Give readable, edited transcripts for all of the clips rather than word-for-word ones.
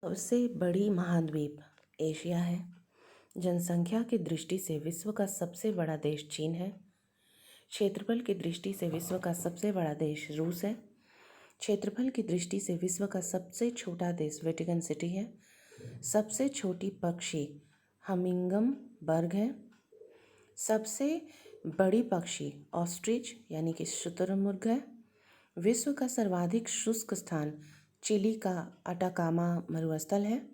सबसे बड़ी महाद्वीप एशिया है। जनसंख्या की दृष्टि से विश्व का सबसे बड़ा देश चीन है। क्षेत्रफल की दृष्टि से विश्व का सबसे बड़ा देश रूस है। क्षेत्रफल की दृष्टि से विश्व का सबसे छोटा देश वेटिकन सिटी है। सबसे छोटी पक्षी हमिंगम बर्ग है। सबसे बड़ी पक्षी ऑस्ट्रिच यानी कि शुतुरमुर्ग है। विश्व का सर्वाधिक शुष्क स्थान चिली का अटाकामा मरुस्थल है।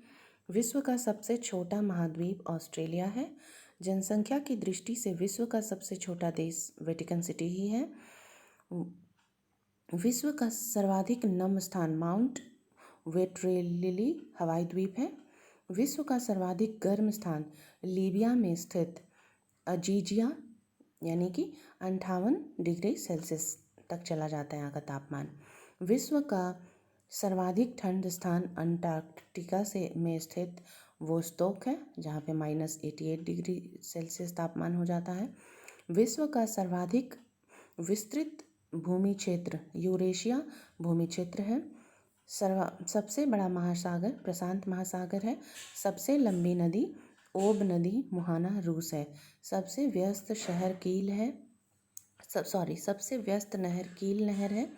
विश्व का सबसे छोटा महाद्वीप ऑस्ट्रेलिया है। जनसंख्या की दृष्टि से विश्व का सबसे छोटा देश वेटिकन सिटी ही है। विश्व का सर्वाधिक नम स्थान माउंट वेट्रेलिली हवाई द्वीप है। विश्व का सर्वाधिक गर्म स्थान लीबिया में स्थित अजीजिया यानी कि 58 डिग्री सेल्सियस तक चला जाता है यहाँ का तापमान। विश्व का सर्वाधिक ठंड स्थान अंटार्कटिका में स्थित वोस्तोक है जहाँ पे -88 डिग्री सेल्सियस तापमान हो जाता है। विश्व का सर्वाधिक विस्तृत भूमि क्षेत्र यूरेशिया भूमि क्षेत्र है। सबसे बड़ा महासागर प्रशांत महासागर है। सबसे लंबी नदी ओब नदी मुहाना रूस है। सबसे व्यस्त शहर कील है। सबसे व्यस्त नहर कील नहर है।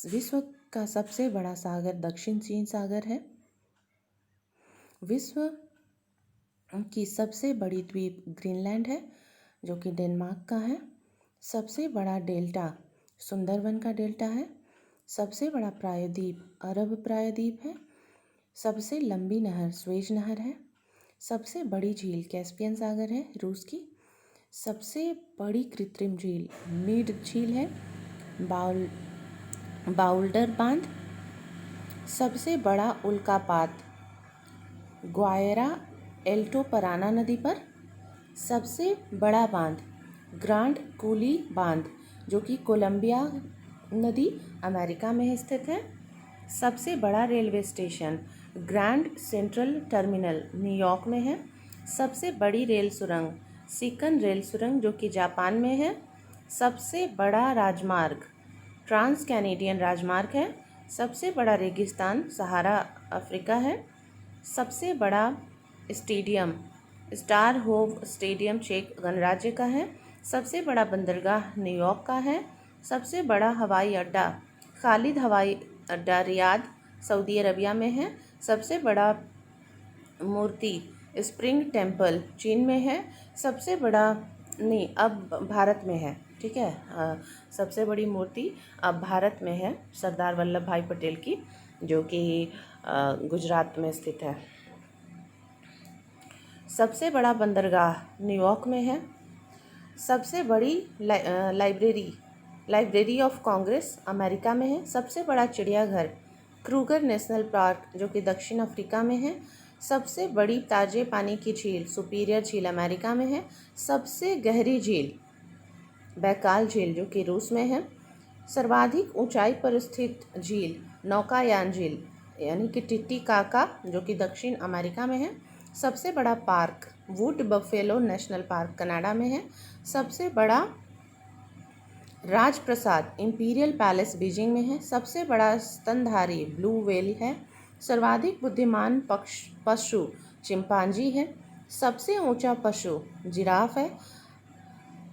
विश्व का सबसे बड़ा सागर दक्षिण चीन सागर है। विश्व की सबसे बड़ी द्वीप ग्रीनलैंड है जो कि डेनमार्क का है। सबसे बड़ा डेल्टा सुंदरवन का डेल्टा है। सबसे बड़ा प्रायद्वीप अरब प्रायद्वीप है। सबसे लंबी नहर स्वेज नहर है। सबसे बड़ी झील कैस्पियन सागर है रूस की। सबसे बड़ी कृत्रिम झील मीड झील है। बाउल्डर बांध। सबसे बड़ा उल्कापात ग्वायरा एल्टो पराना नदी पर। सबसे बड़ा बांध ग्रांड कूली बांध जो कि कोलंबिया नदी अमेरिका में स्थित है। सबसे बड़ा railway station grand central terminal New York में है। सबसे बड़ी रेल सुरंग सिकन रेल सुरंग जो कि जापान में है। सबसे बड़ा राजमार्ग ट्रांस कैनेडियन राजमार्ग है। सबसे बड़ा रेगिस्तान सहारा अफ्रीका है। सबसे बड़ा स्टेडियम स्टार होव स्टेडियम चेक गणराज्य का है। सबसे बड़ा बंदरगाह न्यूयॉर्क का है। सबसे बड़ा हवाई अड्डा खालिद हवाई अड्डा रियाद सऊदी अरबिया में है। सबसे बड़ा मूर्ति स्प्रिंग टेम्पल चीन में है। सबसे बड़ा नहीं अब भारत में है, ठीक है। सबसे बड़ी मूर्ति अब भारत में है सरदार वल्लभ भाई पटेल की जो कि गुजरात में स्थित है। सबसे बड़ा बंदरगाह न्यूयॉर्क में है। सबसे बड़ी लाइब्रेरी ऑफ कांग्रेस अमेरिका में है। सबसे बड़ा चिड़ियाघर क्रूगर नेशनल पार्क जो कि दक्षिण अफ्रीका में है। सबसे बड़ी ताजे पानी की झील सुपीरियर झील अमेरिका में है। सबसे गहरी झील बैकाल झील जो कि रूस में है। सर्वाधिक ऊंचाई पर स्थित झील नौकायान झील यानी कि टिटिकाका जो कि दक्षिण अमेरिका में है। सबसे बड़ा park would buffalo national park Canada में है। सबसे बड़ा राजप्रसाद इंपीरियल पैलेस बीजिंग में है। सबसे बड़ा स्तनधारी ब्लू व्हेल है। सर्वाधिक बुद्धिमान पशु चिंपांजी है। सबसे ऊंचा पशु जिराफ है।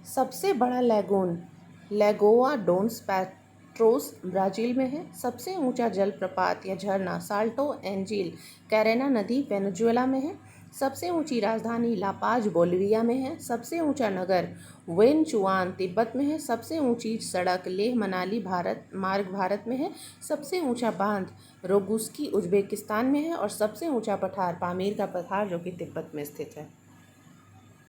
सबसे बड़ा लैगून लैगोआ डोन्स पैट्रोस ब्राज़ील में है। सबसे ऊंचा जलप्रपात या झरना साल्टो एंजिल कैरेना नदी वेनेजुएला में है। सबसे ऊंची राजधानी लापाज बोलिविया में है। सबसे ऊंचा नगर वेनचुआन तिब्बत में है। सबसे ऊंची सड़क लेह मनाली भारत में है। सबसे ऊंचा बांध रोगुस्की उज्बेकिस्तान में है और सबसे ऊंचा पठार पामीर का पठार जो कि तिब्बत में स्थित है।